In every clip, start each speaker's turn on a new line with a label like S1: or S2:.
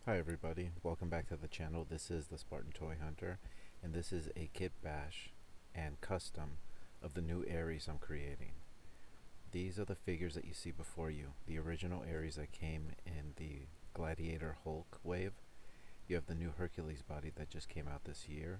S1: Hi everybody, welcome back to the channel. This is the Spartan Toy Hunter, and this is a kit bash and custom of the new ARES I'm creating. These are the figures that you see before you. The original ARES that came in the Gladiator Hulk wave. You have the new Hercules body that just came out this year.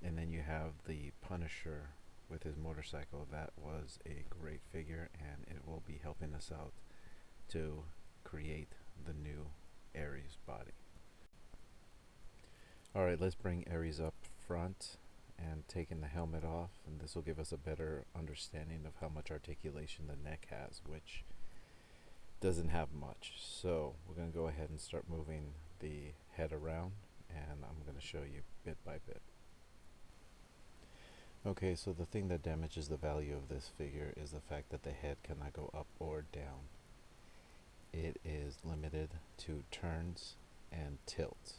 S1: And then you have the Punisher with his motorcycle. That was a great figure, and it will be helping us out to create the new ARES body. Alright, let's bring ARES up front and taking the helmet off, and this will give us a better understanding of how much articulation the neck has, which doesn't have much. So we're going to go ahead and start moving the head around, and I'm going to show you bit by bit. Okay, so the thing that damages the value of this figure is the fact that the head cannot go up or down. It is limited to turns and tilts.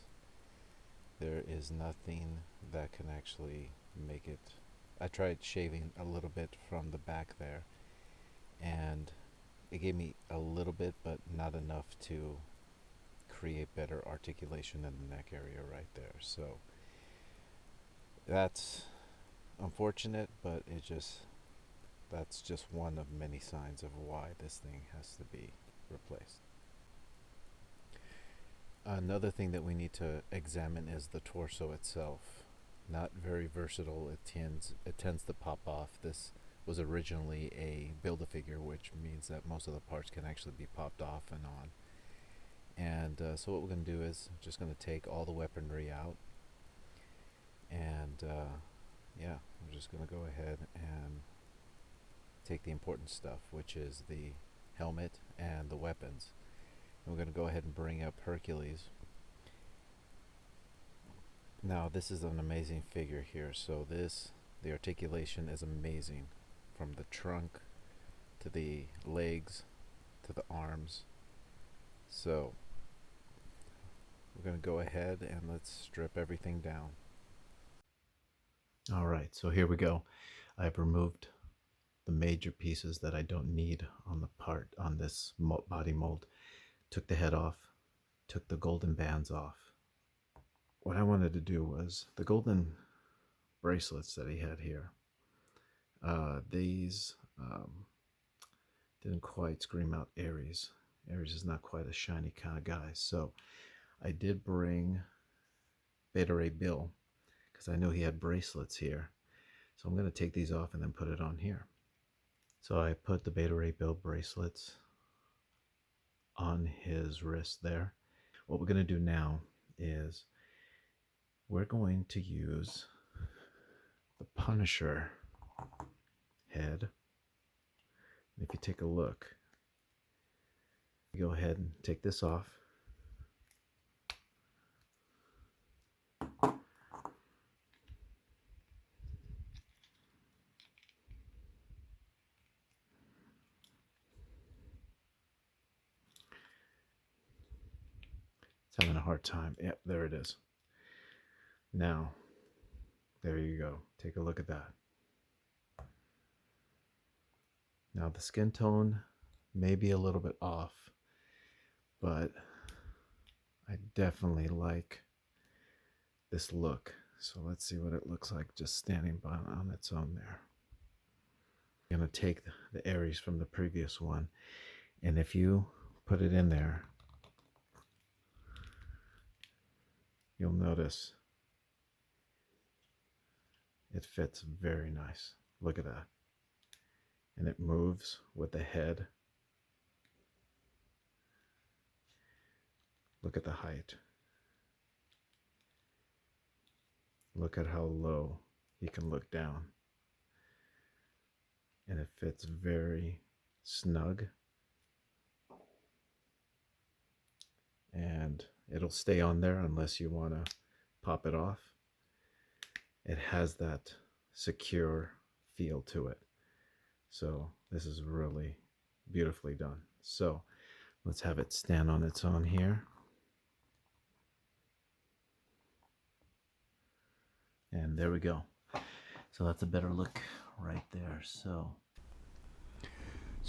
S1: There is nothing that can actually make it. I tried shaving a little bit from the back there, and it gave me a little bit, but not enough to create better articulation in the neck area right there. So that's unfortunate, but that's just one of many signs of why this thing has to be replaced. Another thing that we need to examine is the torso itself. Not very versatile. It tends to pop off. This was originally a Build-A-Figure, which means that most of the parts can actually be popped off and on. And so what we're going to do is just going to take all the weaponry out, and yeah, we're just going to go ahead and take the important stuff, which is the helmet and the weapons. And we're going to go ahead and bring up Hercules. Now this is an amazing figure here. So the articulation is amazing, from the trunk to the legs to the arms. So we're going to go ahead and let's strip everything down. Alright, so here we go. I've removed the major pieces that I don't need on this body mold. Took the head off, took the golden bands off. What I wanted to do was the golden bracelets that he had here. These didn't quite scream out ARES. ARES is not quite a shiny kind of guy. So I did bring Beta Ray Bill, because I know he had bracelets here. So I'm going to take these off and then put it on here. So I put the Beta Ray Bill bracelets on his wrist there. What we're going to do now is we're going to use the Punisher head. If you take a look, go ahead and take this off. It's having a hard time. Yep, there it is. Now, there you go. Take a look at that. Now the skin tone may be a little bit off, but I definitely like this look. So let's see what it looks like just standing by on its own there. I'm going to take the ARES from the previous one, and if you put it in there, you'll notice it fits very nice. Look at that. And it moves with the head. Look at the height. Look at how low he can look down. And it fits very snug. And it'll stay on there unless you want to pop it off. It has that secure feel to it. So this is really beautifully done. So let's have it stand on its own here. And there we go. So that's a better look right there. So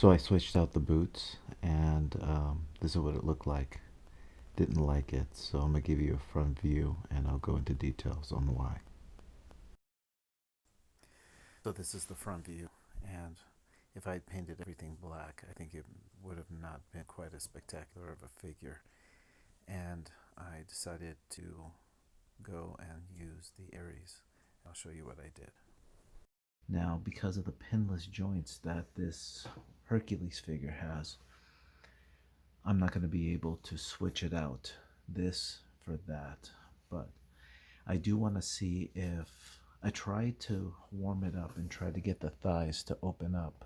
S1: I switched out the boots, and this is what it looked like. didn't like it, so I'm going to give you a front view and I'll go into details on why. So this is the front view, and if I had painted everything black, I think it would have not been quite as spectacular of a figure. And I decided to go and use the ARES. I'll show you what I did. Now, because of the pinless joints that this Hercules figure has, I'm not going to be able to switch it out, this for that, but I do want to see if I try to warm it up and try to get the thighs to open up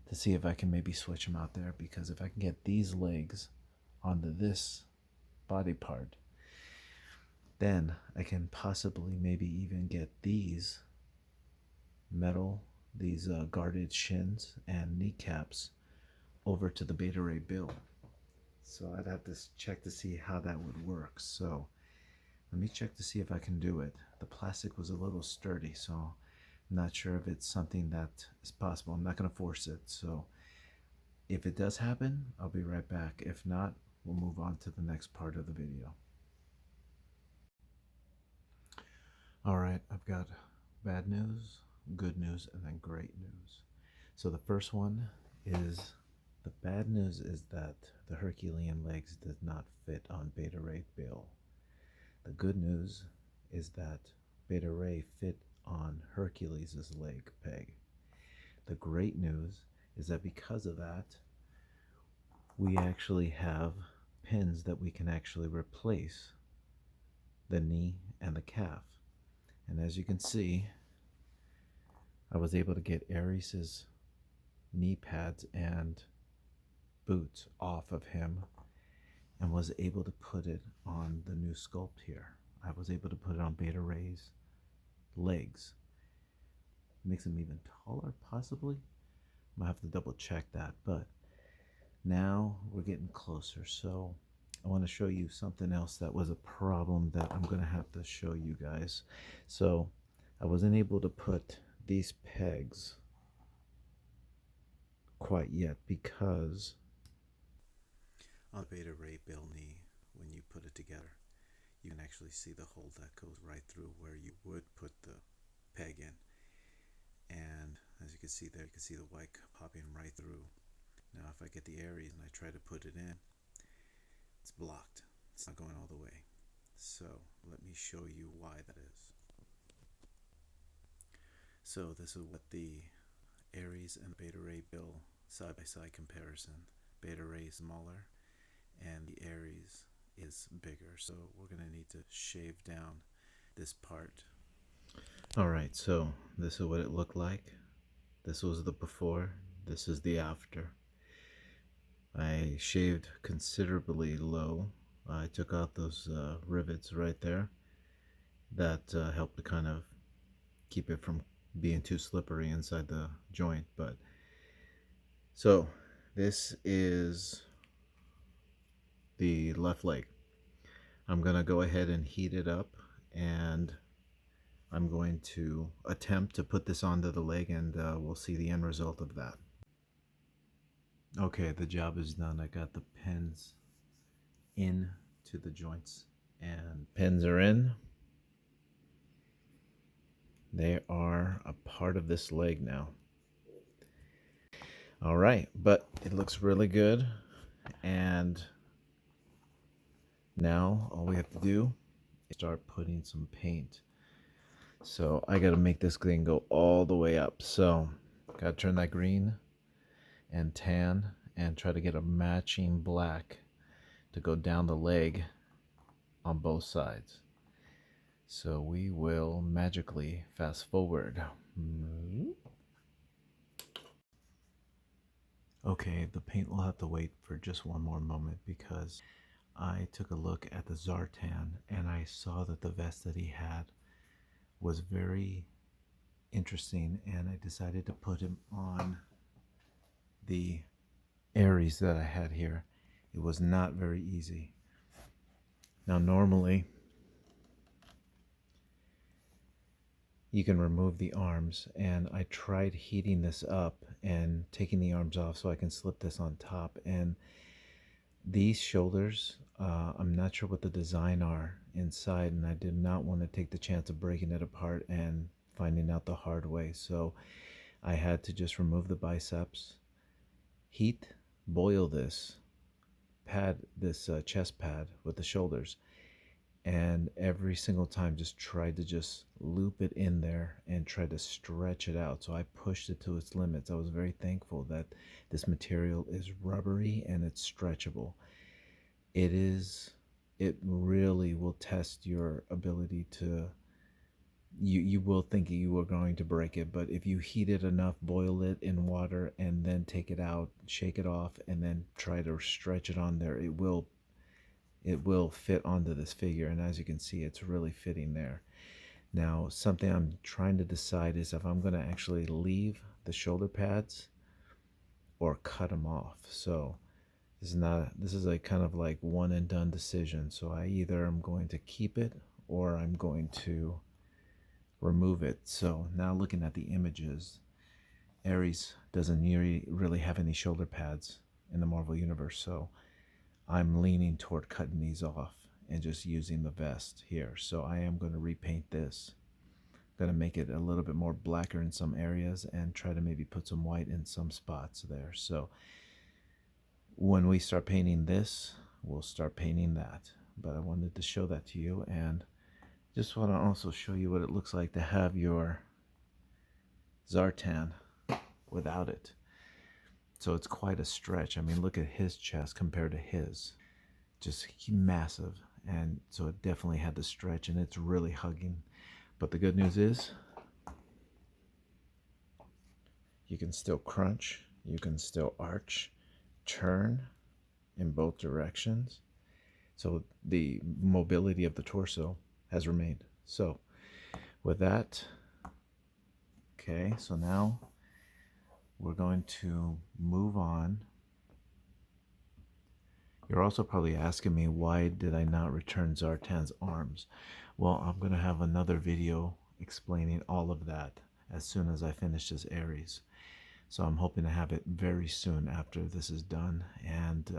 S1: to see if I can maybe switch them out there, because if I can get these legs onto this body part, then I can possibly maybe even get these metal, these guarded shins and kneecaps over to the Beta Ray bill. So I'd have to check to see how that would work. So let me check to see if I can do it. The plastic was a little sturdy, so I'm not sure if it's something that is possible. I'm not going to force it. So if it does happen, I'll be right back. If not, we'll move on to the next part of the video. All right, I've got bad news, good news, and then great news. So the first one is, the bad news is that the Herculean legs did not fit on Beta Ray bill. The good news is that Beta Ray fit on Hercules' leg peg. The great news is that because of that, we actually have pins that we can actually replace the knee and the calf. And as you can see, I was able to get ARES' knee pads and boots off of him and was able to put it on the new sculpt here. I was able to put it on Beta Ray's legs. Makes him even taller, possibly. Might have to double check that, but now we're getting closer. So I want to show you something else that was a problem that I'm going to have to show you guys. So I wasn't able to put these pegs quite yet because on Beta Ray bill knee, when you put it together, you can actually see the hole that goes right through where you would put the peg in. And as you can see there, you can see the white popping right through. Now if I get the ARES and I try to put it in, it's blocked. It's not going all the way. So let me show you why that is. So this is what the ARES and Beta Ray bill side-by-side comparison. Beta Ray is smaller and the ARES is bigger. So we're going to need to shave down this part. Alright, so this is what it looked like. This was the before, this is the after. I shaved considerably low. I took out those rivets right there. That helped to kind of keep it from being too slippery inside the joint. But so this is the left leg. I'm gonna go ahead and heat it up, and I'm going to attempt to put this onto the leg, and we'll see the end result of that. Okay, the job is done. I got the pins in to the joints, and pins are in. They are a part of this leg now. All right, but it looks really good, and now all we have to do is start putting some paint. So I got to make this thing go all the way up. So got to turn that green and tan and try to get a matching black to go down the leg on both sides. So we will magically fast forward. Okay, the paint will have to wait for just one more moment because I took a look at the Zartan and I saw that the vest that he had was very interesting, and I decided to put him on the ARES that I had here. It was not very easy. Now normally you can remove the arms, and I tried heating this up and taking the arms off so I can slip this on top, and These shoulders, I'm not sure what the design are inside, and I did not want to take the chance of breaking it apart and finding out the hard way. So I had to just remove the biceps, heat, boil this pad, this chest pad with the shoulders, and every single time just tried to just loop it in there and try to stretch it out. So I pushed it to its limits. I was very thankful that this material is rubbery and it's stretchable. It really will test your ability to, you will think you are going to break it, but if you heat it enough, boil it in water and then take it out, shake it off, and then try to stretch it on there, it will fit onto this figure. And as you can see, it's really fitting there. Now, something I'm trying to decide is if I'm going to actually leave the shoulder pads or cut them off. So this is a kind of like one and done decision. So I either am going to keep it or I'm going to remove it. So now looking at the images, ARES doesn't really have any shoulder pads in the Marvel Universe. So I'm leaning toward cutting these off and just using the vest here. So I am going to repaint this. I'm going to make it a little bit more blacker in some areas and try to maybe put some white in some spots there. So when we start painting this, we'll start painting that. But I wanted to show that to you, and just want to also show you what it looks like to have your Zartan without it. So it's quite a stretch. I mean, look at his chest compared to his. Just massive. And so it definitely had to stretch, and it's really hugging. But the good news is you can still crunch, you can still arch, turn in both directions. So the mobility of the torso has remained. So with that, okay, so now we're going to move on. You're also probably asking me, why did I not return Zartan's arms? Well, I'm going to have another video explaining all of that as soon as I finish this ARES. So I'm hoping to have it very soon after this is done. And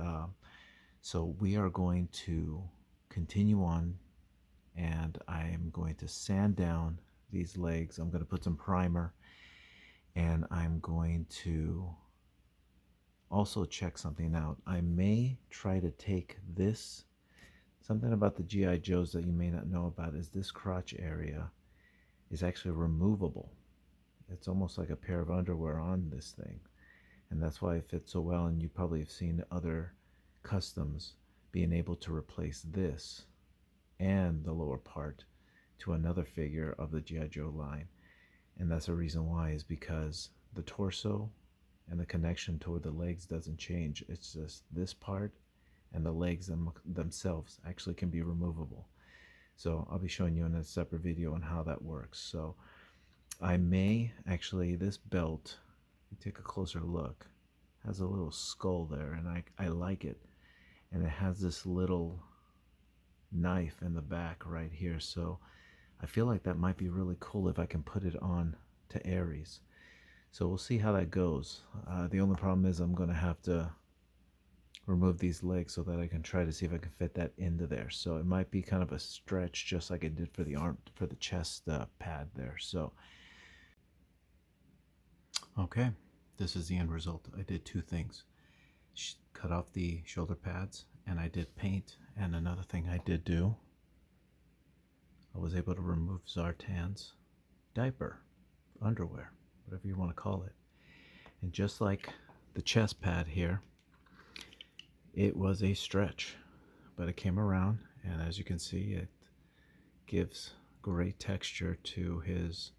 S1: so we are going to continue on, and I am going to sand down these legs. I'm going to put some primer, and I'm going to also check something out. I may try to take this, something about the GI Joes that you may not know about is this crotch area is actually removable. It's almost like a pair of underwear on this thing, and that's why it fits so well. And you probably have seen other customs being able to replace this and the lower part to another figure of the GI Joe line. And that's the reason why, is because the torso and the connection toward the legs doesn't change. It's just this part, and the legs themselves actually can be removable. So I'll be showing you in a separate video on how that works. So I may actually, this belt, you take a closer look, has a little skull there, and I like it. And it has this little knife in the back right here. So I feel like that might be really cool if I can put it on to ARES. So we'll see how that goes. The only problem is I'm going to have to remove these legs so that I can try to see if I can fit that into there. So it might be kind of a stretch, just like I did for the arm, for the chest pad there. So okay, this is the end result. I did two things: cut off the shoulder pads, and I did paint. And another thing I did do, I was able to remove Zartan's diaper, underwear, whatever you want to call it. And just like the chest pad here, it was a stretch, but it came around, and as you can see, it gives great texture to his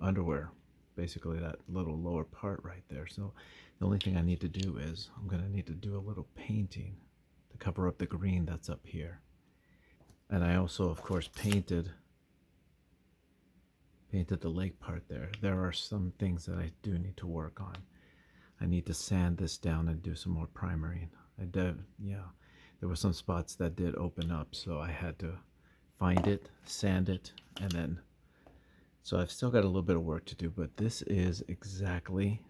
S1: underwear, basically that little lower part right there. So the only thing I need to do is I'm going to need to do a little painting to cover up the green that's up here. And I also, of course, painted the leg part there. There are some things that I do need to work on. I need to sand this down and do some more primering. Yeah, there were some spots that did open up, so I had to find it, sand it, and then, so I've still got a little bit of work to do, but this is exactly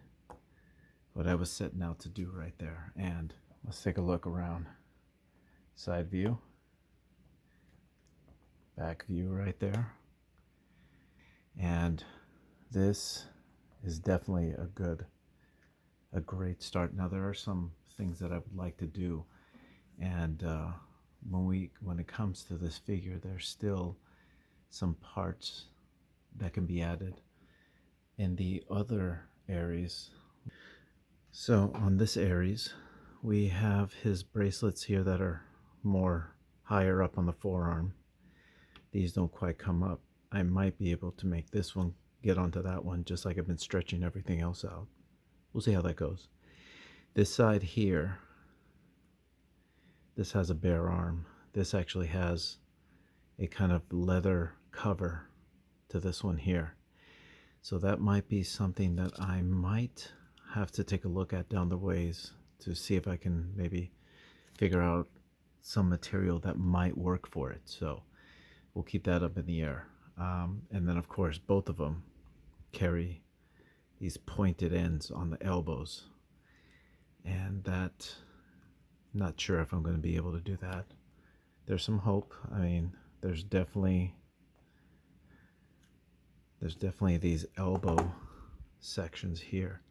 S1: what I was setting out to do right there. And let's take a look around. Side view, back view right there. And this is definitely a great start. Now there are some things that I would like to do, and when it comes to this figure, there's still some parts that can be added in the other ARES. So on this ARES, we have his bracelets here that are more higher up on the forearm. These don't quite come up. I might be able to make this one get onto that one, just like I've been stretching everything else out. We'll see how that goes. This side here, this has a bare arm. This actually has a kind of leather cover to this one here. So that might be something that I might have to take a look at down the ways to see if I can maybe figure out some material that might work for it. So we'll keep that up in the air. And then of course both of them carry these pointed ends on the elbows, and that, not sure if I'm going to be able to do that. There's some hope. I mean, there's definitely these elbow sections here.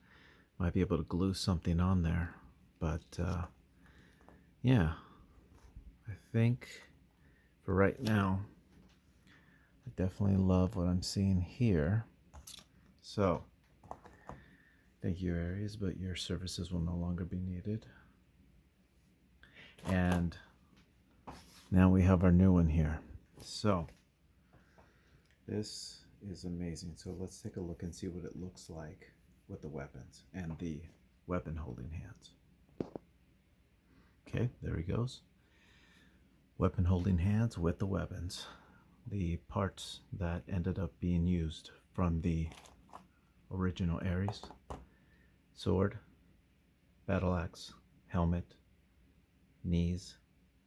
S1: Might be able to glue something on there, but yeah, I think for right now I definitely love what I'm seeing here. So thank you, ARES, but your services will no longer be needed. And now we have our new one here. So this is amazing. So let's take a look and see what it looks like with the weapons and the weapon holding hands. Okay, there he goes. Weapon holding hands with the weapons. The parts that ended up being used from the original ARES: sword, battle axe, helmet, knees,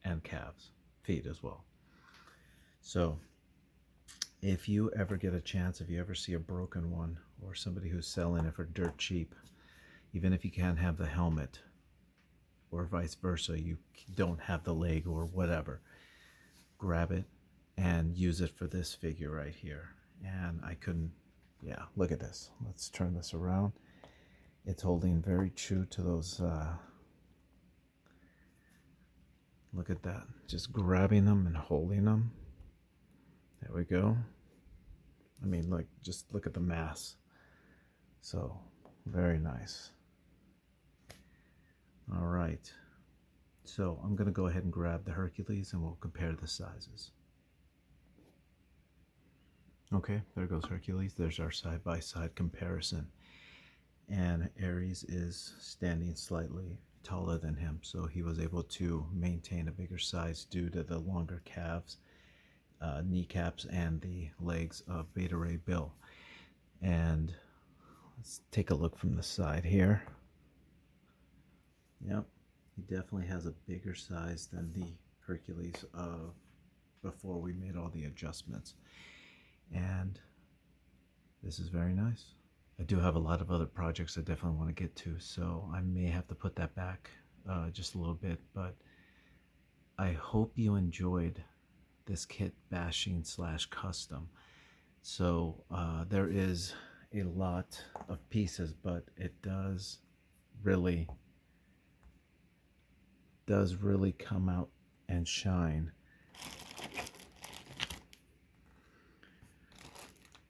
S1: and calves, feet as well. So if you ever get a chance, if you ever see a broken one or somebody who's selling it for dirt cheap, even if you can't have the helmet or vice versa, you don't have the leg or whatever, grab it and use it for this figure right here. And I couldn't, yeah, look at this. Let's turn this around. It's holding very true to those, look at that, just grabbing them and holding them. There we go. I mean, like, just look at the mass. So very nice. All right, so I'm gonna go ahead and grab the Hercules and we'll compare the sizes. Okay, there goes Hercules. There's our side-by-side comparison. And ARES is standing slightly taller than him, so he was able to maintain a bigger size due to the longer calves, kneecaps, and the legs of Beta Ray Bill. And let's take a look from the side here. Yep, he definitely has a bigger size than the Hercules of before we made all the adjustments. And this is very nice. I do have a lot of other projects I definitely want to get to, so I may have to put that back just a little bit, but I hope you enjoyed this kit bashing / custom. So there is a lot of pieces, but it does really come out and shine.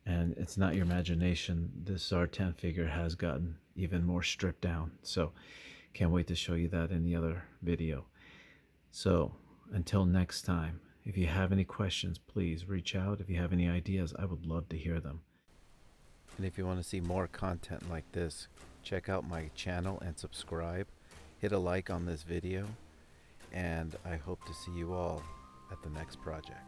S1: And it's not your imagination. This Zartan figure has gotten even more stripped down. So can't wait to show you that in the other video. So until next time, if you have any questions, please reach out. If you have any ideas, I would love to hear them. And if you want to see more content like this, check out my channel and subscribe. Hit a like on this video. And I hope to see you all at the next project.